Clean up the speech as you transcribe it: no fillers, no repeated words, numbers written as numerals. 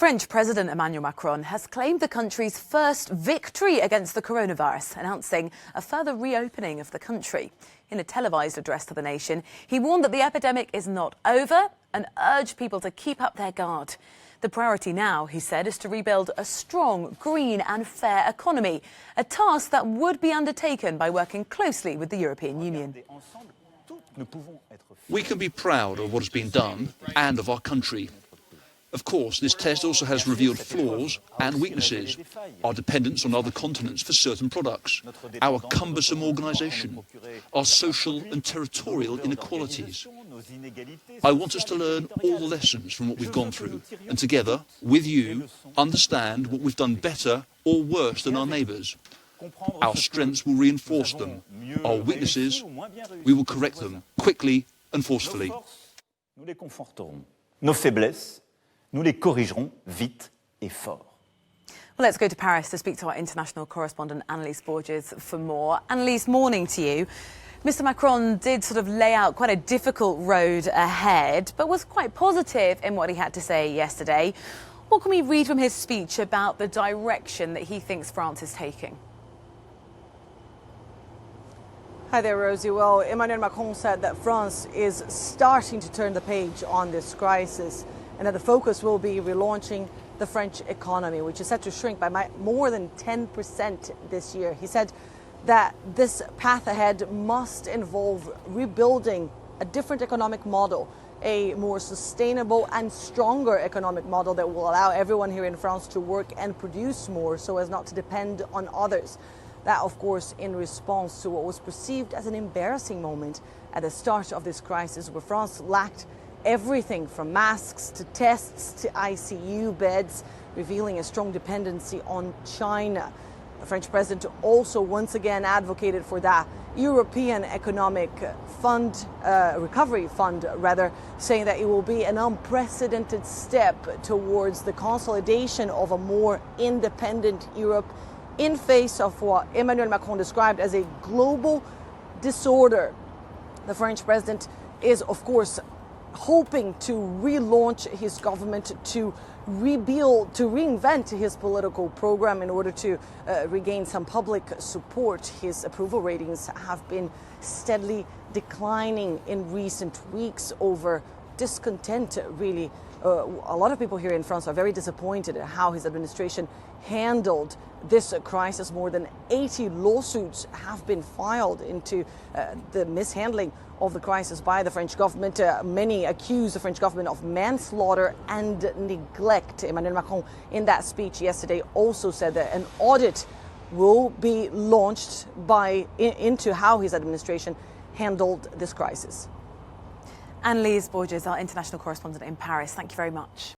French President Emmanuel Macron has claimed the country's first victory against the coronavirus, announcing a further reopening of the country. In a televised address to the nation, he warned that the epidemic is not over and urged people to keep up their guard. The priority now, he said, is to rebuild a strong, green and fair economy, a task that would be undertaken by working closely with the European Union. We can be proud of what has been done and of our country. Of course, this test also has revealed flaws and weaknesses, our dependence on other continents for certain products, our cumbersome organisation, our social and territorial inequalities. I want us to learn all the lessons from what we've gone through and together, with you, understand what we've done better or worse than our neighbours. Our strengths will reinforce them. Our weaknesses, we will correct them quickly and forcefully. Nos faiblesses, nous les corrigerons vite et fort. Well, let's go to Paris to speak to our international correspondent Annelise Borges for more. Annelise, morning to you. Mr. Macron did sort of lay out quite a difficult road ahead, but was quite positive in what he had to say yesterday. What can we read from his speech about the direction that he thinks France is taking? Hi there, Rosie. Well, Emmanuel Macron said that France is starting to turn the page on this crisis and that the focus will be relaunching the French economy, which is set to shrink by more than 10% this year. He said that this path ahead must involve rebuilding a different economic model, a more sustainable and stronger economic model that will allow everyone here in France to work and produce more so as not to depend on others. That, of course, in response to what was perceived as an embarrassing moment at the start of this crisis, where France lacked everything from masks to tests to ICU beds, revealing a strong dependency on China. The French president also once again advocated for that European Economic Fund, Recovery Fund, saying that it will be an unprecedented step towards the consolidation of a more independent Europe in face of what Emmanuel Macron described as a global disorder. The French president is, of course, hoping to relaunch his government, to rebuild, to reinvent his political program in order to regain some public support. His approval ratings have been steadily declining in recent weeks over discontent, really. A lot of people here in France are very disappointed at how his administration handled this crisis. More than 80 lawsuits have been filed into the mishandling of the crisis by the French government. Many accuse the French government of manslaughter and neglect. Emmanuel Macron, in that speech yesterday, also said that an audit will be launched into how his administration handled this crisis. Annelise Borges, our international correspondent in Paris, thank you very much.